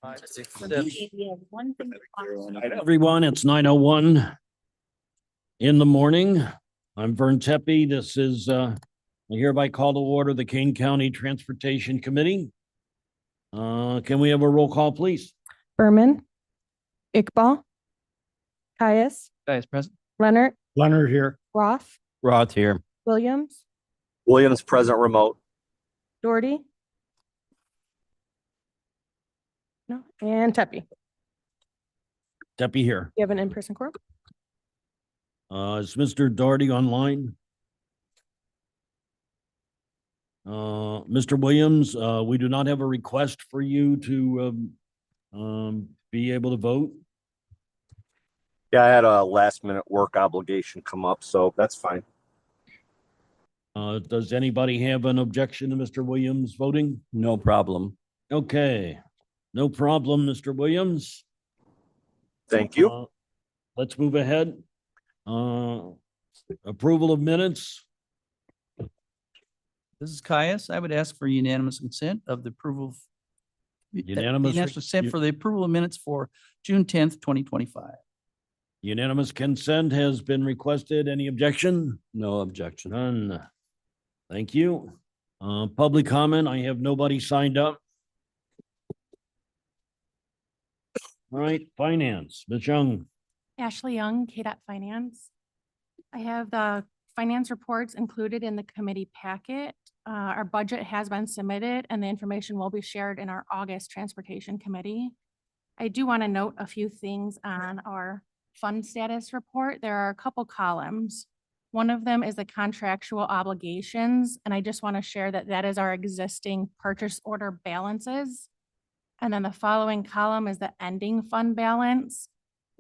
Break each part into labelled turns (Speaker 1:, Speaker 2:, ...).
Speaker 1: All right,
Speaker 2: Right, everyone, it's 9:01 in the morning. I'm Vern Tepe. This is, I hereby call to order the Kane County Transportation Committee. Can we have a roll call, please?
Speaker 3: Berman, Iqbal, Caius,
Speaker 1: Guys present.
Speaker 3: Leonard,
Speaker 2: Leonard here.
Speaker 3: Roth,
Speaker 4: Roth here.
Speaker 3: Williams,
Speaker 4: Williams present remote.
Speaker 3: Doherty. No, and Tepe.
Speaker 2: Tepe here.
Speaker 3: You have an in-person quorum?
Speaker 2: Is Mr. Doherty online? Mr. Williams, we do not have a request for you to be able to vote.
Speaker 4: Yeah, I had a last minute work obligation come up, so that's fine.
Speaker 2: Does anybody have an objection to Mr. Williams voting?
Speaker 4: No problem.
Speaker 2: Okay, no problem, Mr. Williams.
Speaker 4: Thank you.
Speaker 2: Let's move ahead. Approval of minutes.
Speaker 1: This is Caius. I would ask for unanimous consent of the approval.
Speaker 2: Unanimous
Speaker 1: Consent for the approval of minutes for June 10th, 2025.
Speaker 2: Unanimous consent has been requested. Any objection?
Speaker 4: No objection.
Speaker 2: None. Thank you. Public comment. I have nobody signed up. All right, finance, Ms. Young.
Speaker 5: Ashley Young, KDOT Finance. I have the finance reports included in the committee packet. Our budget has been submitted and the information will be shared in our August Transportation Committee. I do want to note a few things on our fund status report. There are a couple columns. One of them is the contractual obligations, and I just want to share that that is our existing purchase order balances. And then the following column is the ending fund balance.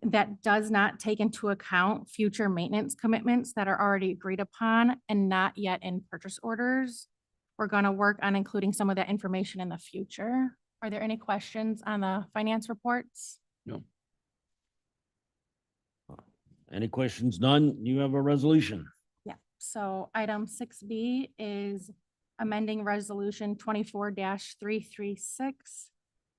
Speaker 5: That does not take into account future maintenance commitments that are already agreed upon and not yet in purchase orders. We're going to work on including some of that information in the future. Are there any questions on the finance reports?
Speaker 2: No. Any questions? None? You have a resolution.
Speaker 5: Yeah, so item 6B is amending resolution 24-336.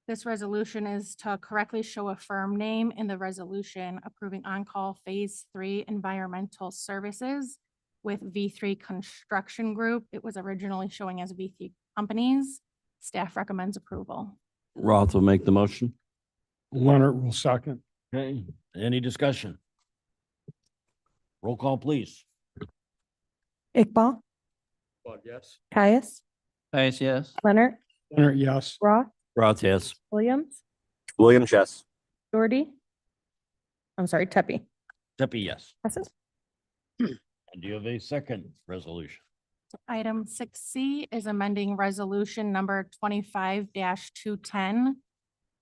Speaker 5: This resolution is to correctly show a firm name in the resolution approving on-call phase 3 environmental services with V3 Construction Group. It was originally showing as V3 Companies. Staff recommends approval.
Speaker 4: Roth will make the motion.
Speaker 6: Leonard will second.
Speaker 2: Okay, any discussion? Roll call, please.
Speaker 3: Iqbal,
Speaker 6: Yes.
Speaker 3: Caius,
Speaker 1: Caius, yes.
Speaker 3: Leonard,
Speaker 6: Leonard, yes.
Speaker 3: Roth,
Speaker 4: Roth, yes.
Speaker 3: Williams,
Speaker 4: Williams, yes.
Speaker 3: Doherty. I'm sorry, Tepe.
Speaker 2: Tepe, yes.
Speaker 3: Passes.
Speaker 2: And do you have a second resolution?
Speaker 5: Item 6C is amending resolution number 25-210.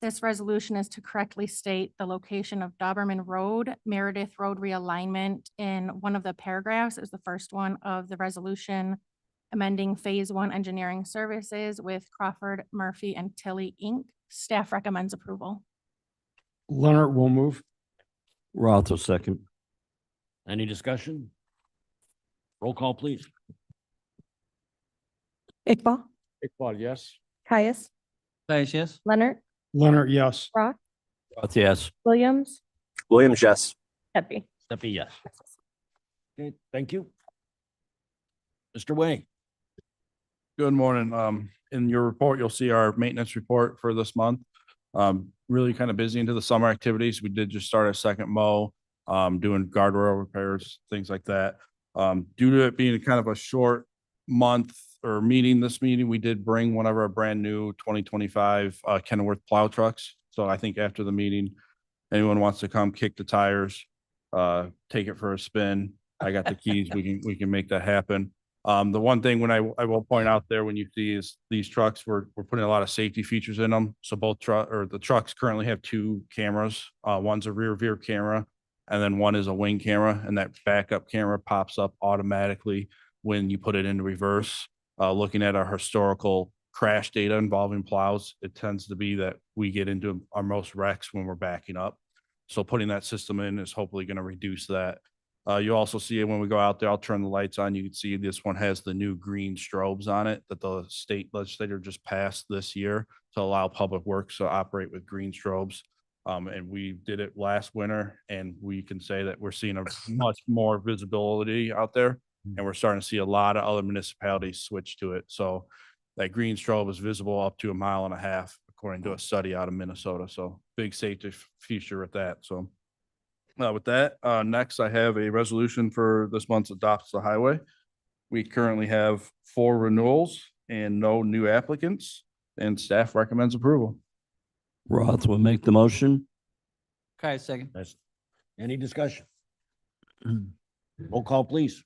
Speaker 5: This resolution is to correctly state the location of Doberman Road, Meredith Road realignment in one of the paragraphs. Is the first one of the resolution amending phase 1 engineering services with Crawford, Murphy, and Tilly, Inc. Staff recommends approval.
Speaker 6: Leonard will move.
Speaker 4: Roth will second.
Speaker 2: Any discussion? Roll call, please.
Speaker 3: Iqbal,
Speaker 6: Iqbal, yes.
Speaker 3: Caius,
Speaker 1: Caius, yes.
Speaker 3: Leonard,
Speaker 6: Leonard, yes.
Speaker 3: Roth,
Speaker 4: Roth, yes.
Speaker 3: Williams,
Speaker 4: Williams, yes.
Speaker 3: Tepe.
Speaker 2: Tepe, yes. Okay, thank you. Mr. Way.
Speaker 7: Good morning. In your report, you'll see our maintenance report for this month. Really kind of busy into the summer activities. We did just start a second mow, doing guardrail repairs, things like that. Due to it being kind of a short month or meeting, we did bring one of our brand new 2025 Kenworth plow trucks. So I think after the meeting, anyone wants to come kick the tires, take it for a spin. I got the keys. We can make that happen. The one thing when I will point out there when you see is these trucks, we're putting a lot of safety features in them. So the trucks currently have 2 cameras. One's a rear view camera and then one is a wing camera, and that backup camera pops up automatically when you put it into reverse. Looking at our historical crash data involving plows, it tends to be that we get into our most wrecks when we're backing up. So putting that system in is hopefully going to reduce that. You also see it when we go out there, I'll turn the lights on. You can see this one has the new green strobes on it that the state legislature just passed this year to allow public works to operate with green strobes. And we did it last winter, and we can say that we're seeing a much more visibility out there. And we're starting to see a lot of other municipalities switch to it. So that green strobe is visible up to 1.5 miles, according to a study out of Minnesota. So big safety feature with that. So with that, next I have a resolution for this month's Adopts the Highway. We currently have 4 renewals and no new applicants, and staff recommends approval.
Speaker 2: Roth will make the motion.
Speaker 1: Caius, second.
Speaker 2: That's, any discussion? Roll call, please.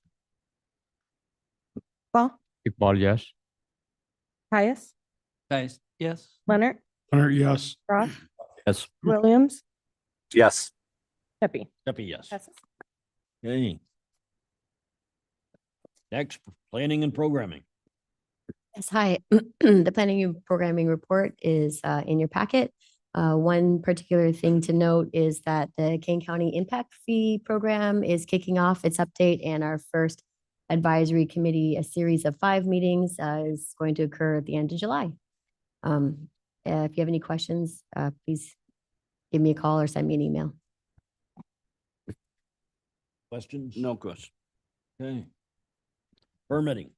Speaker 3: Iqbal,
Speaker 6: Iqbal, yes.
Speaker 3: Caius,
Speaker 1: Caius, yes.
Speaker 3: Leonard,
Speaker 6: Leonard, yes.
Speaker 3: Roth,
Speaker 2: Yes.
Speaker 3: Williams,
Speaker 4: Yes.
Speaker 3: Pepe.
Speaker 2: Pepe, yes.
Speaker 3: Passes.
Speaker 2: Okay. Next, planning and programming.
Speaker 8: Yes, hi. The planning and programming report is in your packet. One particular thing to note is that the Kane County Impact Fee Program is kicking off its update, and our first advisory committee, a series of 5 meetings, is going to occur at the end of July. If you have any questions, please give me a call or send me an email.
Speaker 2: Questions? No questions. Okay. Permitting.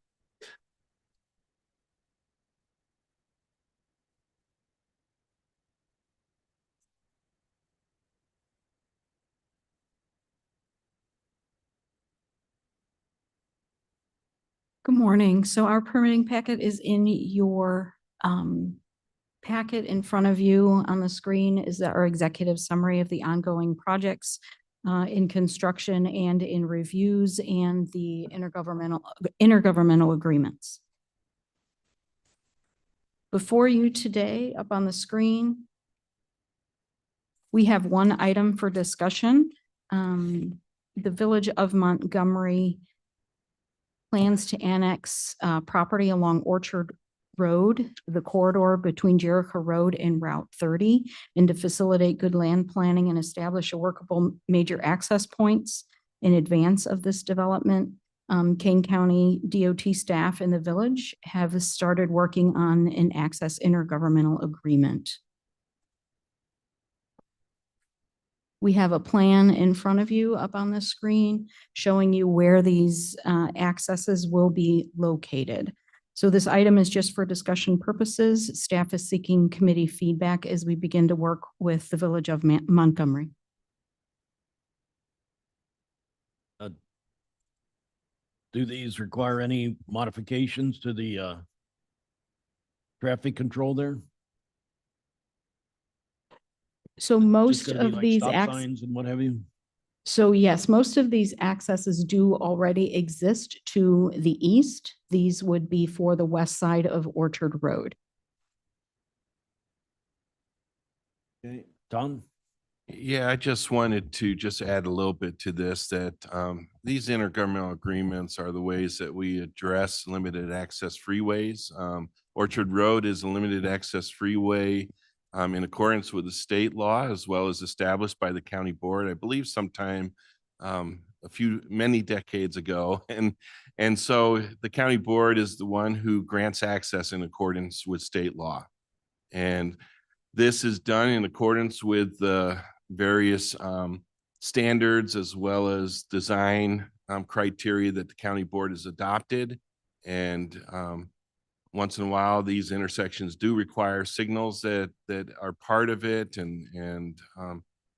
Speaker 9: Good morning. So our permitting packet is in your packet in front of you. On the screen is our executive summary of the ongoing projects in construction and in reviews and the intergovernmental agreements. Before you today, up on the screen, we have one item for discussion. The Village of Montgomery plans to annex property along Orchard Road, the corridor between Jericho Road and Route 30, and to facilitate good land planning and establish a workable major access points in advance of this development. Kane County DOT staff in the village have started working on an access intergovernmental agreement. We have a plan in front of you up on the screen showing you where these accesses will be located. So this item is just for discussion purposes. Staff is seeking committee feedback as we begin to work with the Village of Montgomery.
Speaker 2: Do these require any modifications to the traffic control there?
Speaker 9: So
Speaker 2: Just
Speaker 9: most
Speaker 2: gonna be
Speaker 9: of
Speaker 2: like
Speaker 9: these
Speaker 2: stop signs and what have you?
Speaker 9: So yes, most of these accesses do already exist to the east. These would be for the west side of Orchard Road.
Speaker 2: Okay, Tom?
Speaker 10: Yeah, I just wanted to just add a little bit to this, that these intergovernmental agreements are the ways that we address limited access freeways. Orchard Road is a limited access freeway in accordance with the state law, as well as established by the county board, I believe sometime many decades ago. And so the county board is the one who grants access in accordance with state law. And this is done in accordance with the various standards as well as design criteria that the county board has adopted. And once in a while, these intersections do require signals that are part of it. And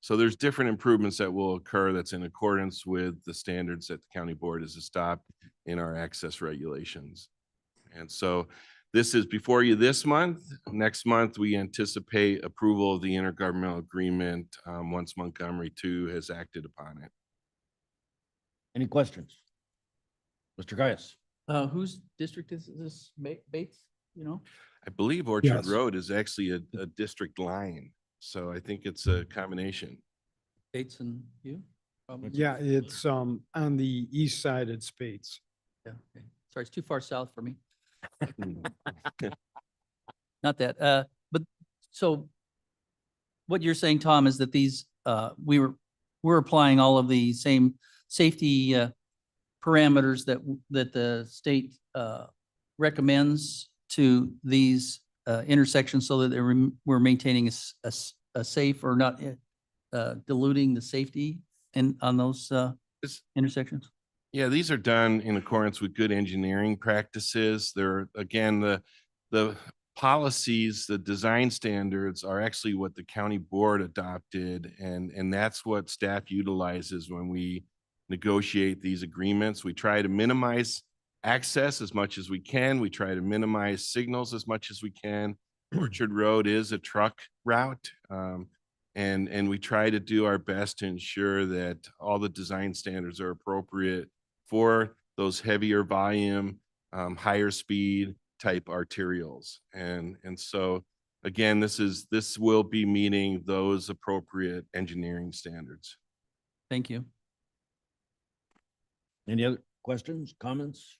Speaker 10: so there's different improvements that will occur that's in accordance with the standards that the county board has adopted in our access regulations. And so this is before you this month. Next month, we anticipate approval of the intergovernmental agreement once Montgomery 2 has acted upon it.
Speaker 2: Any questions? Mr. Caius?
Speaker 1: Whose district is this, Bates, you know?
Speaker 10: I believe Orchard
Speaker 6: Yes.
Speaker 10: Road is actually a district line. So I think it's a combination.
Speaker 1: Bates and you? Probably.
Speaker 6: Yeah, it's on the east side at Spates.
Speaker 1: Yeah, okay. Sorry, it's too far south for me.
Speaker 10: Hmm.
Speaker 1: Not that, but so what you're saying, Tom, is that these, we're applying all of the same safety parameters that the state recommends to these intersections so that we're maintaining a safe or not diluting the safety on those
Speaker 10: This-
Speaker 1: intersections?
Speaker 10: Yeah, these are done in accordance with good engineering practices. They're, again, the policies, the design standards are actually what the county board adopted, and that's what staff utilizes when we negotiate these agreements. We try to minimize access as much as we can. We try to minimize signals as much as we can. Orchard Road is a truck route. And we try to do our best to ensure that all the design standards are appropriate for those heavier volume, higher speed type arterials. And so, again, this will be meeting those appropriate engineering standards.
Speaker 1: Thank you.
Speaker 2: Any other questions, comments?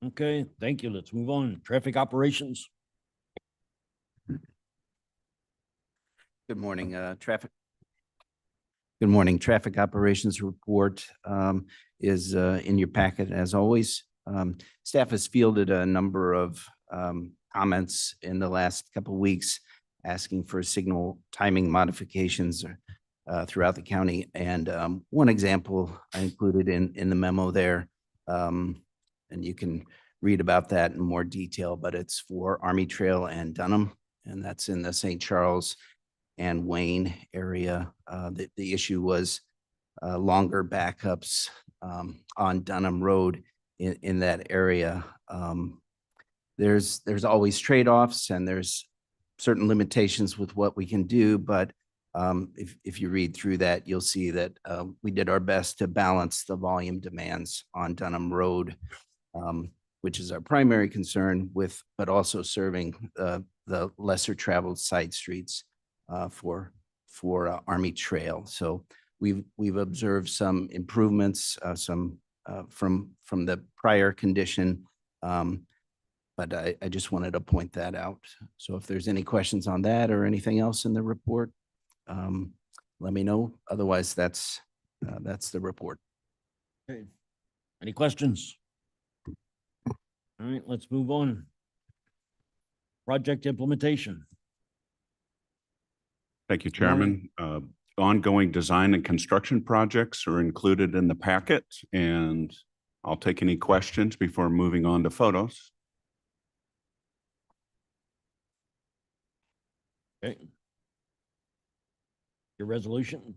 Speaker 2: Okay, thank you. Let's move on. Traffic operations.
Speaker 11: Good morning, traffic. Good morning. Traffic operations report is in your packet as always. Staff has fielded a number of comments in the last couple of weeks asking for signal timing modifications throughout the county. And one example I included in the memo there, and you can read about that in more detail, but it's for Army Trail and Dunham, and that's in the St. Charles and Wayne area. The issue was longer backups on Dunham Road in that area. There's always trade-offs and there's certain limitations with what we can do, but if you read through that, you'll see that we did our best to balance the volume demands on Dunham Road, which is our primary concern but also serving the lesser traveled side streets for Army Trail. So we've observed some improvements, from the prior condition. But I just wanted to point that out. So if there's any questions on that or anything else in the report, let me know. Otherwise, that's the report.
Speaker 2: Okay. Any questions? All right, let's move on. Project implementation.
Speaker 12: Thank you,
Speaker 2: Morning.
Speaker 12: Chairman. Ongoing design and construction projects are included in the packet, and I'll take any questions before moving on to photos.
Speaker 2: Okay. Your resolution?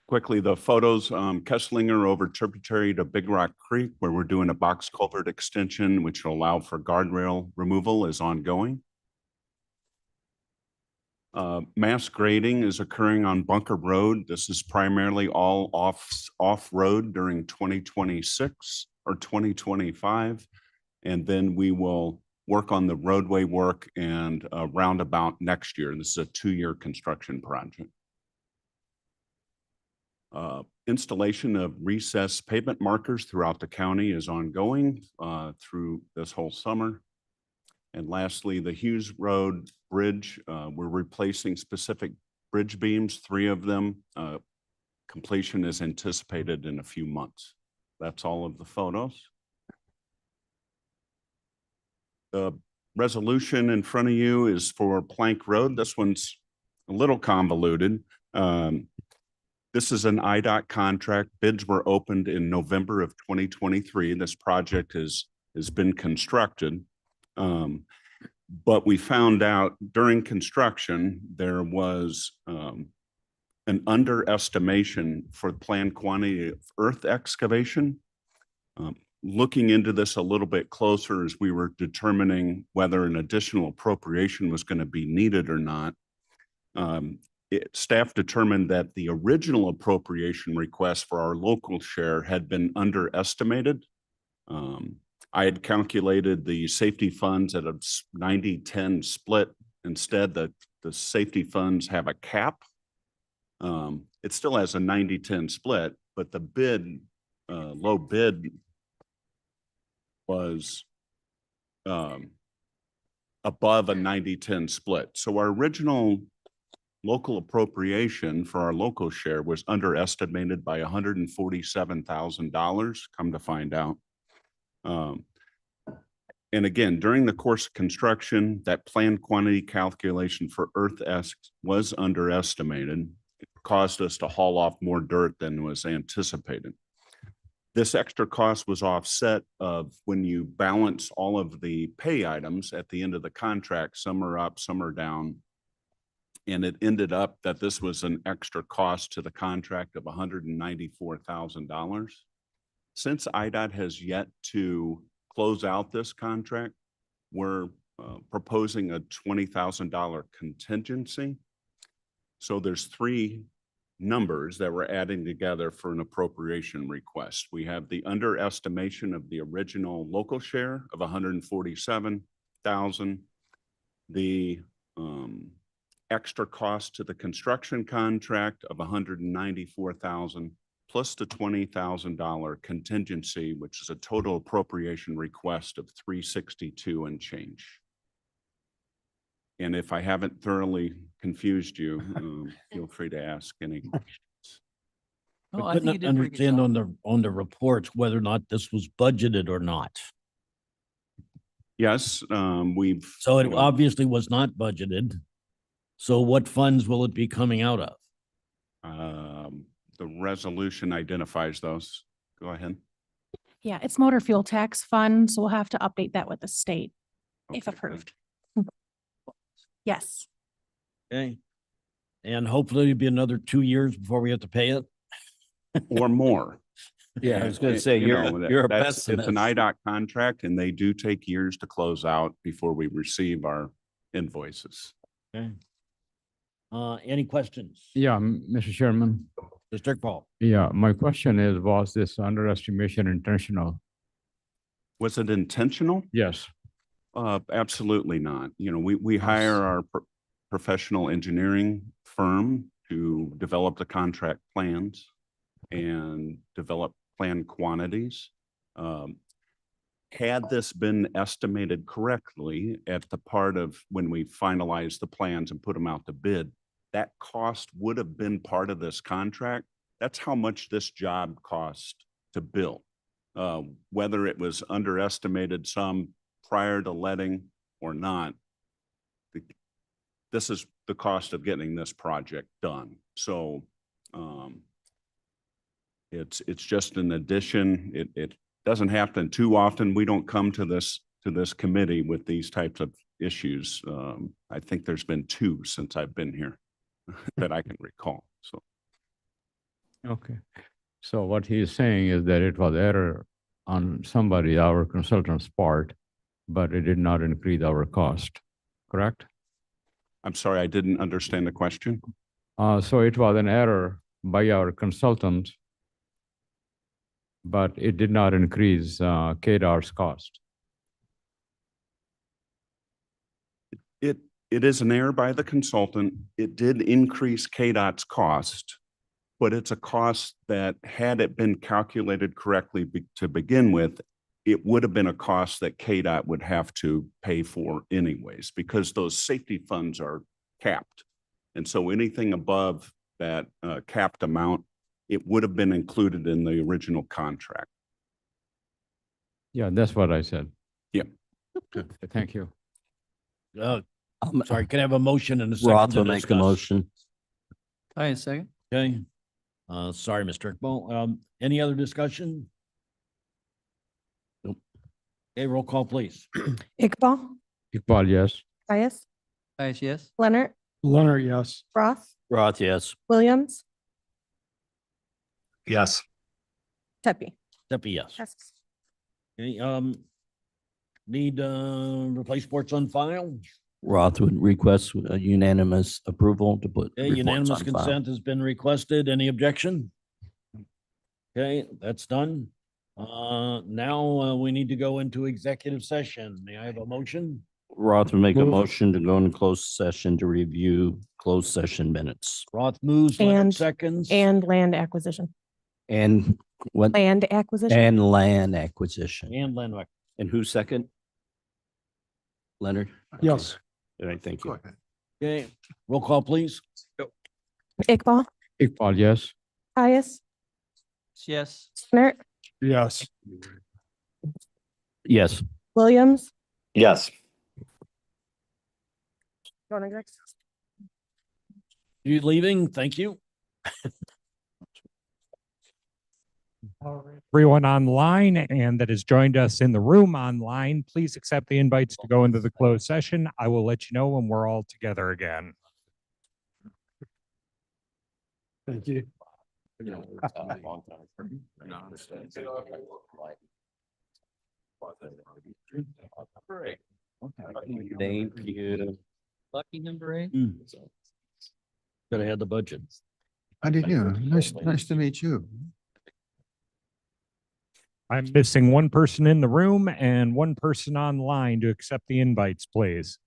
Speaker 12: Quickly, the photos, Kesslinger over tributary to Big Rock Creek, where we're doing a box culvert extension, which will allow for guardrail removal, is ongoing. Mass grading is occurring on Bunker Road. This is primarily all off-road during 2026 or 2025. And then we will work on the roadway work and roundabout next year. This is a 2-year construction project. Installation of recessed pavement markers throughout the county is ongoing through this whole summer. And lastly, the Hughes Road Bridge, we're replacing specific bridge beams, 3 of them. Completion is anticipated in a few months. That's all of the photos. The resolution in front of you is for Plank Road. This one's a little convoluted. This is an IDOT contract. Bids were opened in November of 2023. This project has been constructed. But we found out during construction, there was an underestimation for planned quantity of earth excavation. Looking into this a little bit closer as we were determining whether an additional appropriation was going to be needed or not, staff determined that the original appropriation request for our local share had been underestimated. I had calculated the safety funds at a 90-10 split. Instead, the safety funds have a cap. It still has a 90-10 split, but the bid, low bid was above a 90-10 split. So our original local appropriation for our local share was underestimated by $147,000, come to find out. And again, during the course of construction, that planned quantity calculation for earth was underestimated. It caused us to haul off more dirt than was anticipated. This extra cost was offset of when you balance all of the pay items at the end of the contract, some are up, some are down. And it ended up that this was an extra cost to the contract of $194,000. Since IDOT has yet to close out this contract, we're proposing a $20,000 contingency. So there's three numbers that we're adding together for an appropriation request. We have the underestimation of the original local share of $147,000, the extra cost to the construction contract of $194,000, plus the $20,000 contingency, which is a total appropriation request of $362 and change. And if I haven't thoroughly confused you, feel free to ask any questions.
Speaker 1: Oh,
Speaker 2: I
Speaker 1: I think you
Speaker 2: couldn't
Speaker 1: did a pretty good
Speaker 2: understand
Speaker 1: job.
Speaker 2: on the reports whether or not this was budgeted or not.
Speaker 12: Yes, we've.
Speaker 2: So it obviously was not budgeted. So what funds will it be coming out of?
Speaker 12: The resolution identifies those. Go ahead.
Speaker 5: Yeah, it's motor fuel tax fund, so we'll have to update that with the state if
Speaker 12: Okay,
Speaker 5: approved. Yes.
Speaker 2: Okay. And hopefully it'll be another 2 years before we have to pay it.
Speaker 12: Or more.
Speaker 11: Yeah, I was gonna say,
Speaker 12: You
Speaker 11: you're,
Speaker 12: know,
Speaker 11: you're a
Speaker 12: it's an
Speaker 11: pessimist.
Speaker 12: IDOT contract and they do take years to close out before we receive our invoices.
Speaker 2: Okay. Any questions?
Speaker 6: Yeah, Mr. Chairman.
Speaker 2: District Paul?
Speaker 6: Yeah, my question is, was this underestimation intentional?
Speaker 12: Was it intentional?
Speaker 6: Yes.
Speaker 12: Absolutely not. You know, we hire our professional engineering firm to develop the contract plans and develop plan quantities. Had this been estimated correctly at the part of when we finalized the plans and put them out to bid, that cost would have been part of this contract. That's how much this job cost to build. Whether it was underestimated some prior to letting or not, this is the cost of getting this project done. So it's just an addition. It doesn't happen too often. We don't come to this committee with these types of issues. I think there's been 2 since I've been here that I can recall. So
Speaker 6: Okay. So what he is saying is that it was error on somebody, our consultant's part, but it did not increase our cost, correct?
Speaker 12: I'm sorry, I didn't understand the question.
Speaker 6: So it was an error by our consultant, but it did not increase KDAR's cost.
Speaker 12: It is an error by the consultant. It did increase KDOT's cost, but it's a cost that had it been calculated correctly to begin with, it would have been a cost that KDOT would have to pay for anyways, because those safety funds are capped. And so anything above that capped amount, it would have been included in the original contract.
Speaker 6: Yeah, that's what I said.
Speaker 12: Yep.
Speaker 6: Thank you.
Speaker 2: Sorry, can I have a motion and a second?
Speaker 13: Roth
Speaker 2: to
Speaker 13: will make a
Speaker 2: discuss?
Speaker 13: motion.
Speaker 1: Hi, a second.
Speaker 2: Okay. Sorry, Mr. Iqbal. Any other discussion? Nope. Okay, roll call, please.
Speaker 3: Iqbal,
Speaker 6: Iqbal, yes.
Speaker 3: Caius,
Speaker 1: Hi, yes.
Speaker 3: Leonard,
Speaker 6: Leonard, yes.
Speaker 3: Roth,
Speaker 13: Roth, yes.
Speaker 3: Williams,
Speaker 4: Yes.
Speaker 3: Tepe.
Speaker 2: Steffi, yes.
Speaker 3: Passes.
Speaker 2: Okay, need, replace sports on file?
Speaker 13: Roth would request a unanimous approval to put
Speaker 2: Okay,
Speaker 13: reports
Speaker 2: unanimous
Speaker 13: on file.
Speaker 2: consent has been requested. Any objection? Okay, that's done. Now, we need to go into executive session. May I have a motion?
Speaker 13: Roth would make a
Speaker 6: Move.
Speaker 13: motion to go into closed session to review closed session minutes.
Speaker 2: Roth moves, Leonard
Speaker 3: And-
Speaker 2: seconds.
Speaker 3: And land acquisition.
Speaker 11: And what,
Speaker 3: Land acquisition.
Speaker 11: and land acquisition.
Speaker 2: And Landmark.
Speaker 11: And who's second? Leonard? Okay.
Speaker 6: Yes.
Speaker 11: All right, thank you.
Speaker 2: Okay, roll call, please.
Speaker 3: Iqbal,
Speaker 6: Iqbal, yes.
Speaker 3: Caius,
Speaker 1: Yes.
Speaker 3: Leonard,
Speaker 7: Yes.
Speaker 13: Yes.
Speaker 3: Williams.
Speaker 4: Yes.
Speaker 2: You leaving? Thank you.
Speaker 14: Everyone online and that has joined us in the room online, please accept the invites to go into the closed session. I will let you know when we're all together again.
Speaker 2: Thank you.
Speaker 13: Thank you.
Speaker 1: Lucky number 8.
Speaker 2: Gotta have the budget.
Speaker 15: How did you? Nice to meet you.
Speaker 14: I'm missing one person in the room and one person online to accept the invites, please.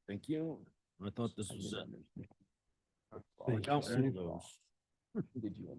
Speaker 2: Thank you. I thought this was it. Thank you. Did you?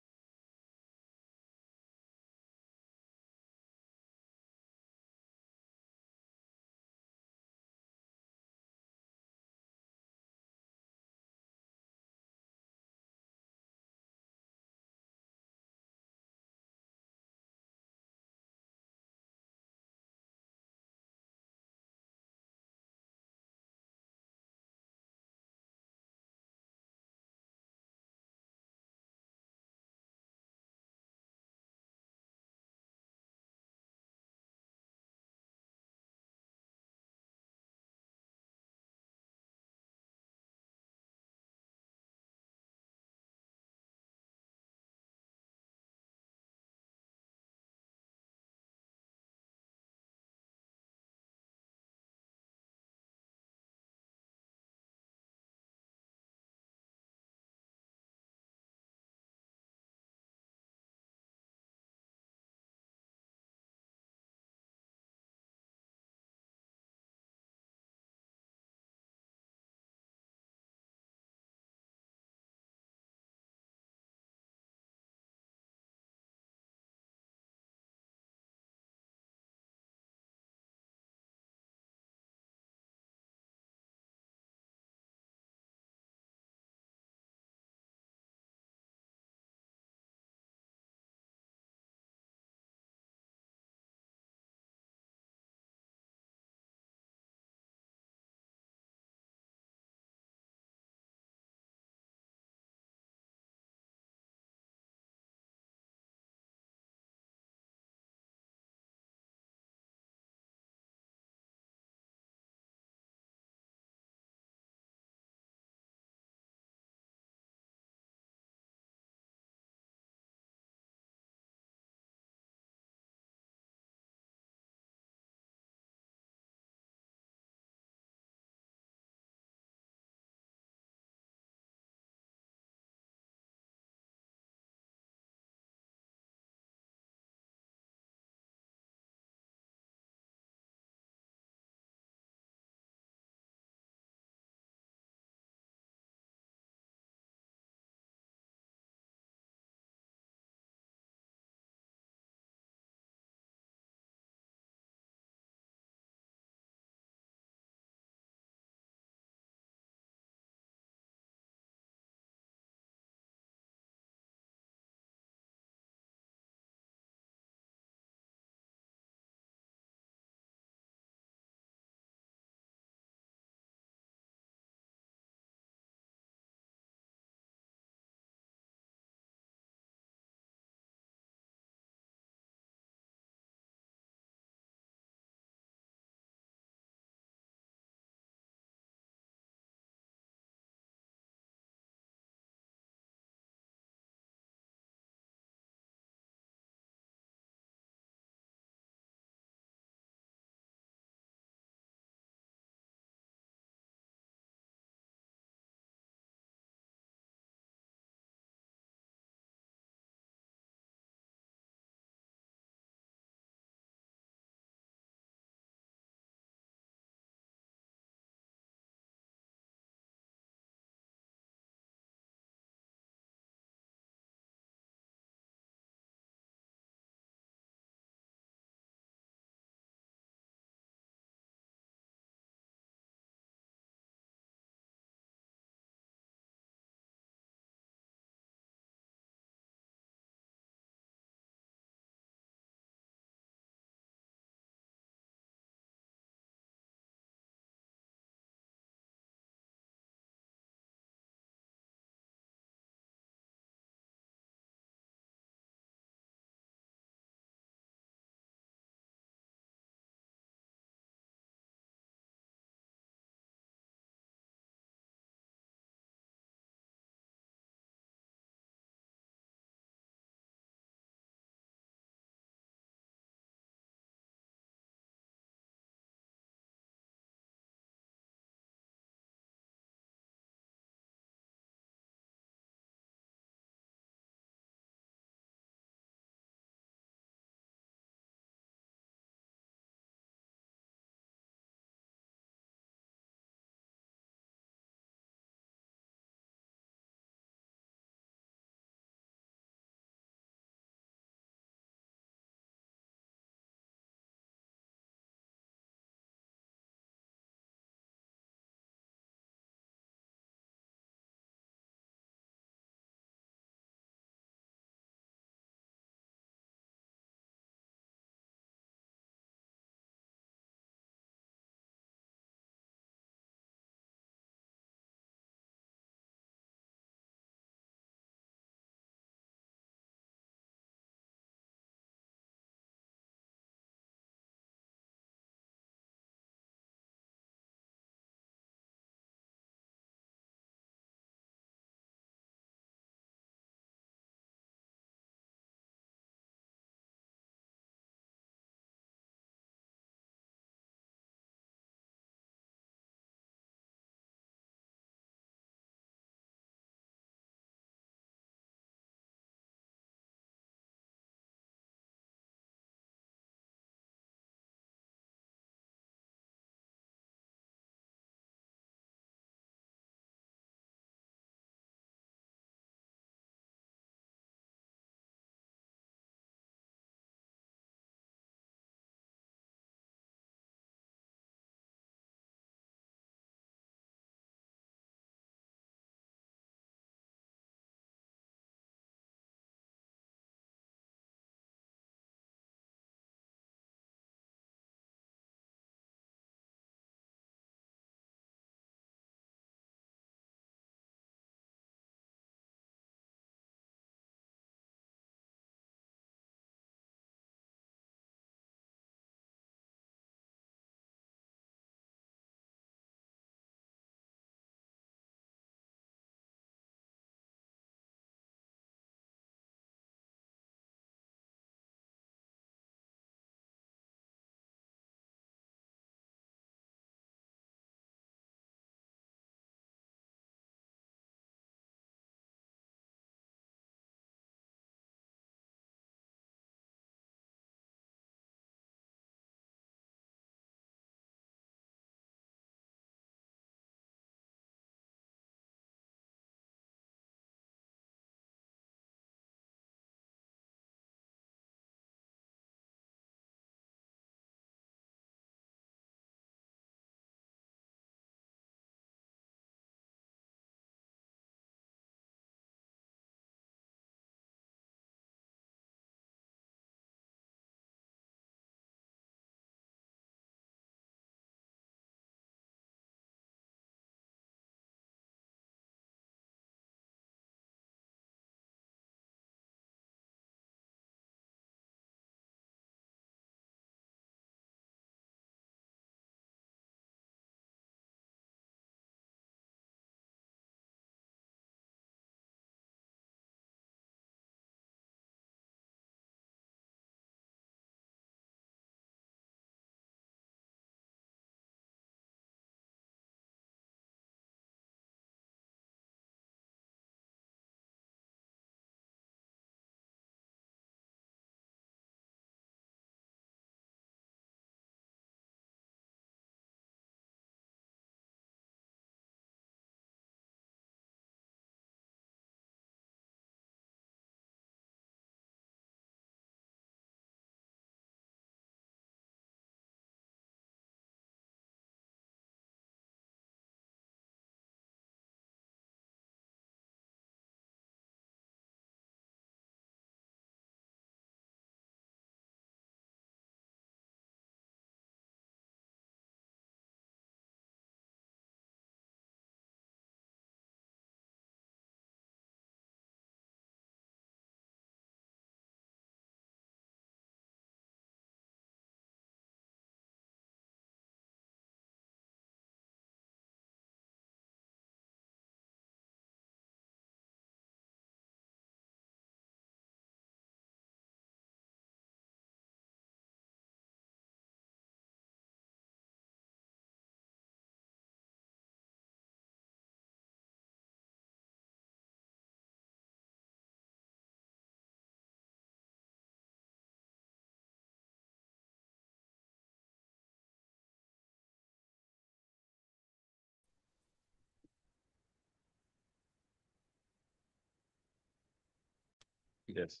Speaker 13: Yes.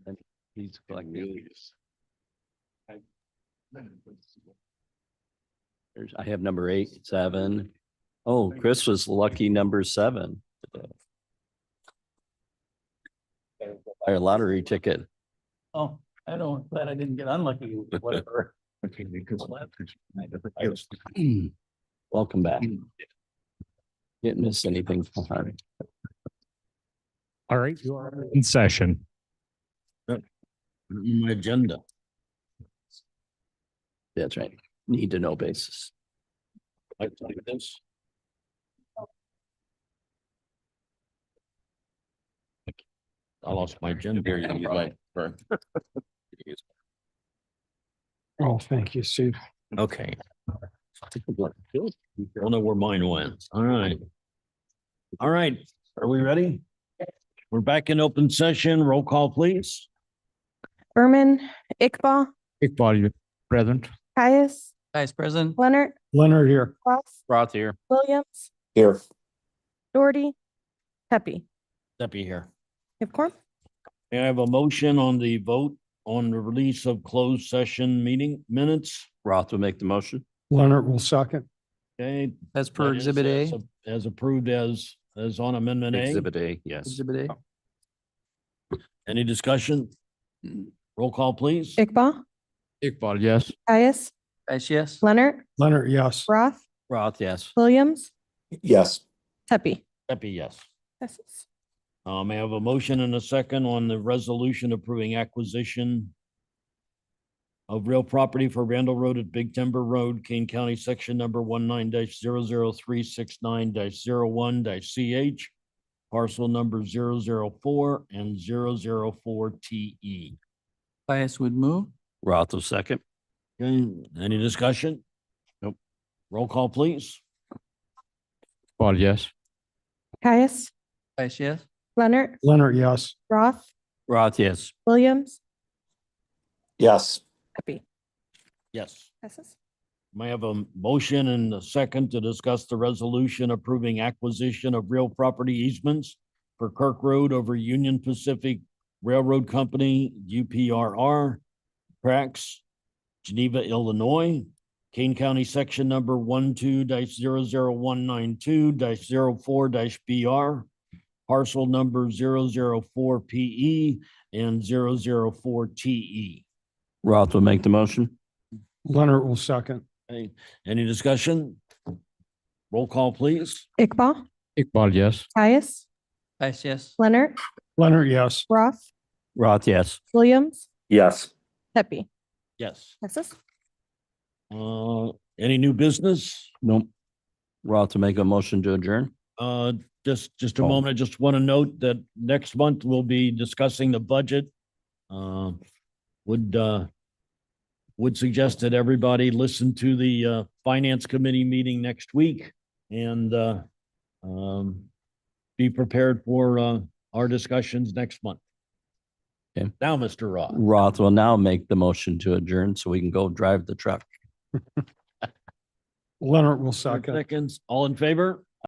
Speaker 13: And he's collecting. I have number 8, 7. Oh, Chris was lucky number 7. Buy a lottery ticket.
Speaker 1: Oh, I don't, glad I didn't get unlucky, whatever.
Speaker 13: Welcome back. Didn't miss anything.
Speaker 14: All right, you are in session.
Speaker 2: My agenda.
Speaker 13: That's right. Need to know basis.
Speaker 2: Like this. I lost my agenda.
Speaker 10: Here you go, Mike. Vern.
Speaker 15: Oh, thank you, Steve.
Speaker 2: Okay. Don't know where mine went. All right. All right, are we ready? We're back in open session. Roll call, please.
Speaker 3: Berman, Iqbal,
Speaker 6: Iqbal, you present?
Speaker 3: Caius,
Speaker 1: Vice President,
Speaker 3: Leonard,
Speaker 15: Leonard here.
Speaker 3: Roth,
Speaker 13: Roth here.
Speaker 3: Williams,
Speaker 4: Here.
Speaker 3: Doherty, Pepe.
Speaker 2: Steppy here.
Speaker 3: You have quorum?
Speaker 2: May I have a motion on the vote on the release of closed session meeting minutes?
Speaker 13: Roth will make the motion.
Speaker 15: Leonard will second.
Speaker 2: Okay.
Speaker 1: as per
Speaker 2: that is
Speaker 1: Exhibit A.
Speaker 2: As approved as on Amendment A.
Speaker 13: Exhibit A, yes.
Speaker 1: Exhibit A.
Speaker 2: Any discussion? Roll call, please.
Speaker 3: Iqbal,
Speaker 6: Iqbal, yes.
Speaker 3: Caius,
Speaker 1: Vice, yes.
Speaker 3: Leonard,
Speaker 15: Leonard, yes.
Speaker 3: Roth,
Speaker 13: Roth, yes.
Speaker 3: Williams,
Speaker 4: Yes.
Speaker 3: Pepe.
Speaker 2: Steppy, yes.
Speaker 3: Passes.
Speaker 2: May I have a motion and a second on the resolution approving acquisition of real property for Randall Road at Big Timber Road, Kane County, section number 19-00369-01-CH, parcel number 004 and 004 TE.
Speaker 1: Bias would move.
Speaker 13: Roth will second.
Speaker 2: Okay, any discussion?
Speaker 13: Nope.
Speaker 2: Roll call, please.
Speaker 6: Iqbal, yes.
Speaker 3: Caius,
Speaker 1: Vice, yes.
Speaker 3: Leonard,
Speaker 15: Leonard, yes.
Speaker 3: Roth,
Speaker 13: Roth, yes.
Speaker 3: Williams,
Speaker 4: Yes.
Speaker 3: Pepe.
Speaker 2: Yes.
Speaker 3: Passes.
Speaker 2: May I have a motion and a second to discuss the resolution approving acquisition of real property easements for Kirk Road over Union Pacific Railroad Company, UPRR, tracks, Geneva, Illinois, Kane County, section number 12-00192-04-BR, parcel number 004 PE and 004 TE.
Speaker 13: Roth will make the motion.
Speaker 15: Leonard will second.
Speaker 2: Okay, any discussion? Roll call, please.
Speaker 3: Iqbal,
Speaker 6: Iqbal, yes.
Speaker 3: Caius,
Speaker 1: Vice, yes.
Speaker 3: Leonard,
Speaker 15: Leonard, yes.
Speaker 3: Roth,
Speaker 13: Roth, yes.
Speaker 3: Williams,
Speaker 4: Yes.
Speaker 3: Pepe.
Speaker 2: Yes.
Speaker 3: Passes.
Speaker 2: Any new business?
Speaker 13: Nope. Roth will make a motion to adjourn.
Speaker 2: Just a moment. I just want to note that next month we'll be discussing the budget. Would suggest that everybody listen to the Finance Committee meeting next week and be prepared for our discussions next month.
Speaker 13: Okay.
Speaker 2: Now, Mr. Roth.
Speaker 13: Roth will now make the motion to adjourn so we can go drive the truck.
Speaker 15: Leonard will second.
Speaker 2: Seconds, all in favor?